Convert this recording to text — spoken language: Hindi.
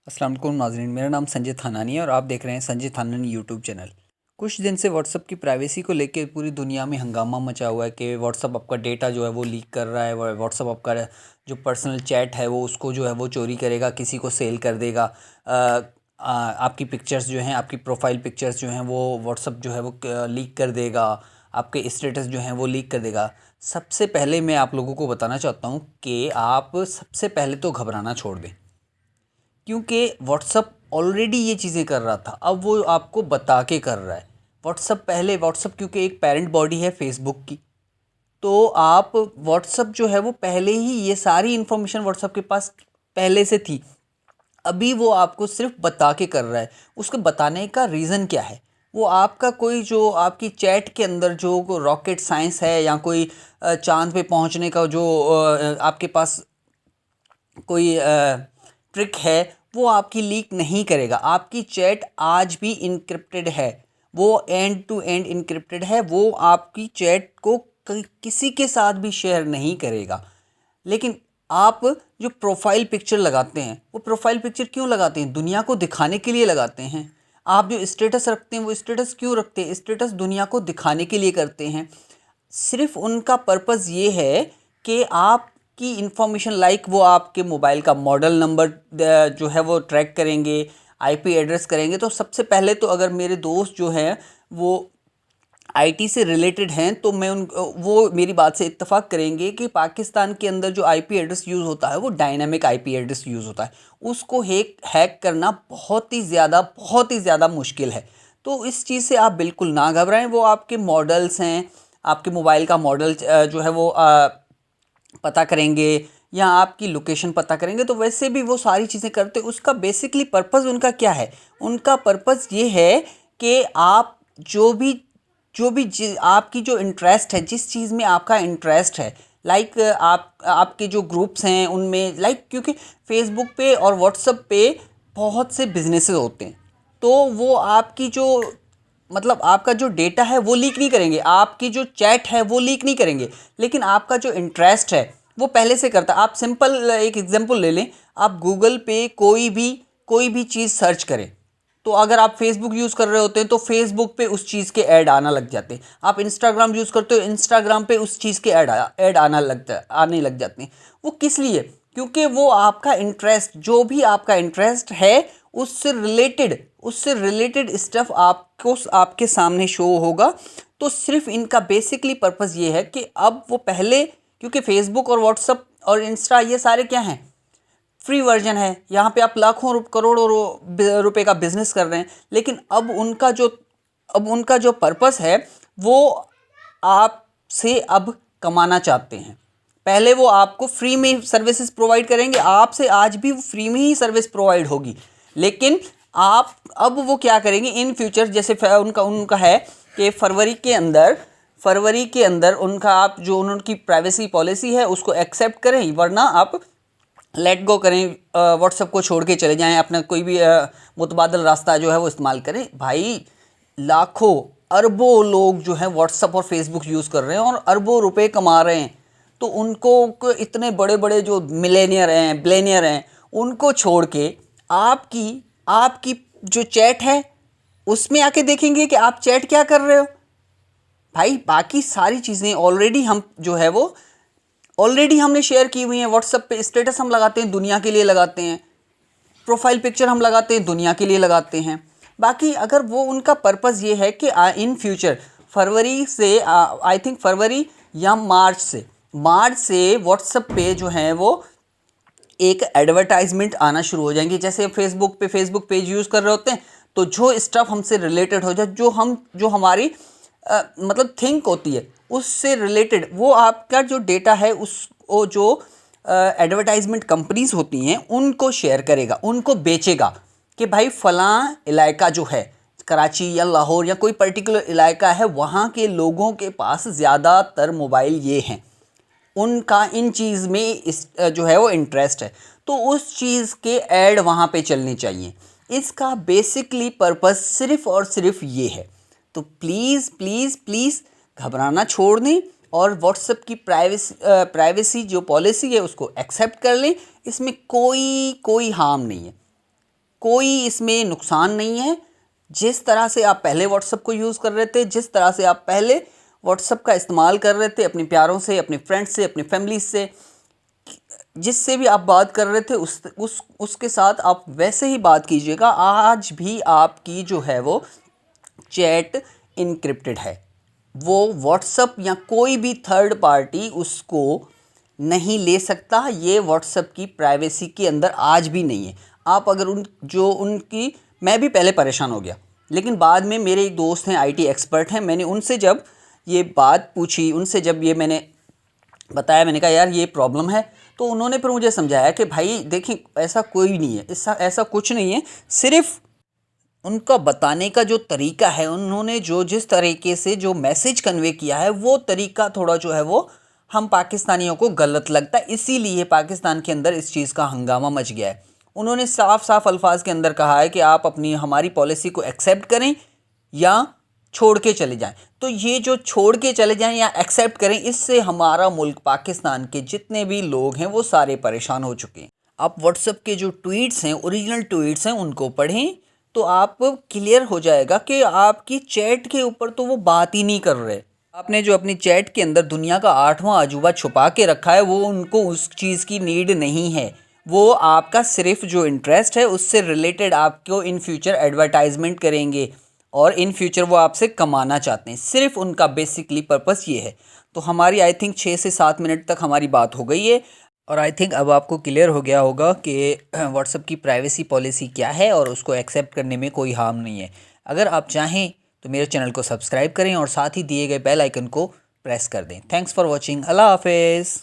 अस्सलाम वालेकुम नाज़रीन, मेरा नाम संजय थानानी है और आप देख रहे हैं संजय थानानी यूट्यूब चैनल। कुछ दिन से व्हाट्सअप की प्राइवेसी को लेके पूरी दुनिया में हंगामा मचा हुआ है कि व्हाट्सअप आपका डेटा जो है वो लीक कर रहा है। व्हाट्सअप आपका जो पर्सनल चैट है वो उसको जो है वो चोरी करेगा, किसी को सेल कर देगा। आपकी पिक्चर्स जो हैं, आपकी प्रोफाइल पिक्चर्स जो हैं वो व्हाट्सअप जो है वो लीक कर देगा। आपके स्टेटस जो हैं वो लीक कर देगा। सबसे पहले मैं आप लोगों को बताना चाहता हूँ कि आप सबसे पहले तो घबराना छोड़ दें, क्योंकि व्हाट्सअप ऑलरेडी ये चीज़ें कर रहा था, अब वो आपको बता के कर रहा है। व्हाट्सअप क्योंकि एक पेरेंट बॉडी है फेसबुक की, तो आप व्हाट्सअप जो है वो पहले ही ये सारी इन्फॉर्मेशन व्हाट्सअप के पास पहले से थी। अभी वो आपको सिर्फ बता के कर रहा है। उसको बताने का रीज़न क्या है? वो आपका कोई जो आपकी चैट के अंदर जो रॉकेट साइंस है या कोई चांद पे पहुंचने का जो आपके पास कोई ट्रिक है, वो आपकी लीक नहीं करेगा। आपकी चैट आज भी इनक्रिप्टेड है, वो एंड टू एंड इनक्रिप्टेड है। वो आपकी चैट को किसी के साथ भी शेयर नहीं करेगा। लेकिन आप जो प्रोफाइल पिक्चर लगाते हैं, वो प्रोफाइल पिक्चर क्यों लगाते हैं? दुनिया को दिखाने के लिए लगाते हैं। आप जो स्टेटस रखते हैं वो स्टेटस क्यों रखते हैं? स्टेटस दुनिया को दिखाने के लिए करते हैं। सिर्फ उनका पर्पज़ ये है कि आपकी इन्फॉर्मेशन, लाइक वो आपके मोबाइल का मॉडल नंबर जो है वो ट्रैक करेंगे, आईपी एड्रेस करेंगे। तो सबसे पहले तो अगर मेरे दोस्त जो हैं वो आईटी से रिलेटेड हैं तो मैं उन वो मेरी बात से इत्तेफाक करेंगे कि पाकिस्तान के अंदर जो आईपी एड्रेस यूज़ होता है वो डायनामिक आईपी एड्रेस यूज़ होता है। उसको हैक करना बहुत ही ज़्यादा मुश्किल है। तो इस चीज़ से आप बिल्कुल ना घबराएं। वो आपके मॉडल्स हैं, आपके मोबाइल का मॉडल जो है वो पता करेंगे या आपकी लोकेशन पता करेंगे। तो वैसे भी वो सारी चीज़ें करते, उसका बेसिकली पर्पज़ उनका क्या है? उनका पर्पज़ ये है कि आप आपकी जो इंटरेस्ट है, जिस चीज़ में आपका इंटरेस्ट है, लाइक आपके जो ग्रुप्स हैं उनमें, लाइक क्योंकि फेसबुक पे और व्हाट्सएप पे बहुत से बिजनेसेस होते हैं, तो वो आपकी जो मतलब आपका जो डेटा है वो लीक नहीं करेंगे, आपकी जो चैट है वो लीक नहीं करेंगे, लेकिन आपका जो इंटरेस्ट है वो पहले से करता है। आप सिंपल एक एग्जांपल ले लें। आप गूगल पे कोई भी चीज़ सर्च करें, तो अगर आप फेसबुक यूज़ कर रहे होते हैं तो फेसबुक पे उस चीज़ के ऐड आना लग जाते हैं। आप इंस्टाग्राम यूज़ करते हो, इंस्टाग्राम पे उस चीज़ के ऐड आने लग जाते हैं। वो किस लिए? क्योंकि वो आपका इंटरेस्ट, जो भी आपका इंटरेस्ट है, उससे रिलेटेड स्टफ आपको आपके सामने शो होगा। तो सिर्फ इनका बेसिकली पर्पज़ ये है कि अब वो पहले, क्योंकि फेसबुक और व्हाट्सअप और इंस्टा ये सारे क्या हैं, फ्री वर्जन है। यहाँ पे आप लाखों करोड़ों रुपए का बिजनेस कर रहे हैं। लेकिन अब उनका जो पर्पस है वो आपसे अब कमाना चाहते हैं। पहले वो आपको फ्री में सर्विसेज प्रोवाइड करेंगे, आपसे आज भी फ्री में ही सर्विस प्रोवाइड होगी। लेकिन आप अब वो क्या करेंगे इन फ्यूचर, जैसे उनका उनका है कि फरवरी के अंदर उनका, आप जो उनकी प्राइवेसी पॉलिसी है उसको एक्सेप्ट करें, वरना आप लेट गो करें, व्हाट्सएप को छोड़ के चले जाएं, अपना कोई भी मुतबादल रास्ता जो है वो इस्तेमाल करें। भाई, लाखों अरबों लोग जो हैं व्हाट्सएप और फेसबुक यूज़ कर रहे हैं और अरबों रुपए कमा रहे हैं। तो इतने बड़े बड़े जो मिलेनियर हैं, बिलियनियर हैं, उनको छोड़ के आपकी आपकी जो चैट है उसमें आके देखेंगे कि आप चैट क्या कर रहे हो। भाई, बाकी सारी चीज़ें ऑलरेडी हमने शेयर की हुई हैं। व्हाट्सएप पे स्टेटस हम लगाते हैं, दुनिया के लिए लगाते हैं। प्रोफाइल पिक्चर हम लगाते हैं, दुनिया के लिए लगाते हैं। बाकी अगर वो उनका पर्पज़ ये है कि इन फ्यूचर फरवरी से, आई थिंक फरवरी या मार्च से व्हाट्सएप पे जो है वो एक एडवर्टाइजमेंट आना शुरू हो जाएंगी। जैसे फेसबुक पेज यूज़ कर रहे होते हैं, तो जो स्टफ हमसे रिलेटेड हो जाए, जो हमारी मतलब थिंक होती है उससे रिलेटेड, वो आपका जो डेटा है वो जो एडवर्टाइजमेंट कंपनीज होती हैं उनको शेयर करेगा, उनको बेचेगा कि भाई फ़लाँ इलाका जो है, कराची या लाहौर या कोई पर्टिकुलर इलाका है, वहाँ के लोगों के पास ज़्यादातर मोबाइल ये हैं, उनका इन चीज़ में जो है वो इंटरेस्ट है, तो उस चीज़ के ऐड वहाँ पे चलने चाहिए। इसका बेसिकली पर्पस सिर्फ़ और सिर्फ ये है। तो प्लीज़ प्लीज़ प्लीज़ घबराना छोड़ दें और व्हाट्सएप की प्राइवेसी जो पॉलिसी है उसको एक्सेप्ट कर लें। इसमें कोई हार्म नहीं है। कोई इसमें नुकसान नहीं है। जिस तरह से आप पहले व्हाट्सएप को यूज़ कर रहे थे, जिस तरह से आप पहले व्हाट्सएप का इस्तेमाल कर रहे थे अपने प्यारों से, अपने फ्रेंड्स से, अपनी फैमिली से, जिससे भी आप बात कर रहे थे उसके साथ आप वैसे ही बात कीजिएगा। आज भी आपकी जो है वो चैट इनक्रिप्टेड है। वो व्हाट्सएप या कोई भी थर्ड पार्टी उसको नहीं ले सकता। ये व्हाट्सएप की प्राइवेसी के अंदर आज भी नहीं है। आप अगर उनकी मैं भी पहले परेशान हो गया, लेकिन बाद में मेरे एक दोस्त हैं, आईटी एक्सपर्ट हैं, मैंने उनसे जब ये बात पूछी, उनसे जब ये मैंने बताया, मैंने कहा यार ये प्रॉब्लम है, तो उन्होंने फिर मुझे समझाया कि भाई देखिए ऐसा कोई नहीं है, ऐसा कुछ नहीं है। सिर्फ उनका बताने का जो तरीका है, उन्होंने जिस तरीके से जो मैसेज कन्वे किया है, वो तरीका थोड़ा जो है वो हम पाकिस्तानियों को गलत लगता है। इसीलिए पाकिस्तान के अंदर इस चीज़ का हंगामा मच गया है। उन्होंने साफ साफ अल्फाज के अंदर कहा है कि आप हमारी पॉलिसी को एक्सेप्ट करें या छोड़ के चले जाएं। तो ये जो छोड़ के चले जाएं या एक्सेप्ट करें, इससे हमारा मुल्क पाकिस्तान के जितने भी लोग हैं वो सारे परेशान हो चुके हैं। आप व्हाट्सएप के जो ट्वीट्स हैं, ओरिजिनल ट्वीट्स हैं, उनको पढ़ें तो आप क्लियर हो जाएगा कि आपकी चैट के ऊपर तो वो बात ही नहीं कर रहे। आपने जो अपनी चैट के अंदर दुनिया का 8वां अजूबा छुपा के रखा है, वो उनको उस चीज़ की नीड नहीं है। वो आपका सिर्फ जो इंटरेस्ट है उससे रिलेटेड आपको इन फ्यूचर एडवर्टाइजमेंट करेंगे और इन फ्यूचर वो आपसे कमाना चाहते हैं। सिर्फ उनका बेसिकली पर्पस ये है। तो हमारी आई थिंक 6 से 7 मिनट तक हमारी बात हो गई है और आई थिंक अब आपको क्लियर हो गया होगा कि व्हाट्सएप की प्राइवेसी पॉलिसी क्या है और उसको एक्सेप्ट करने में कोई हार्म नहीं है। अगर आप चाहें तो मेरे चैनल को सब्सक्राइब करें और साथ ही दिए गए बेल आइकन को प्रेस कर दें। Thanks for watching. अल्लाह हाफिज़।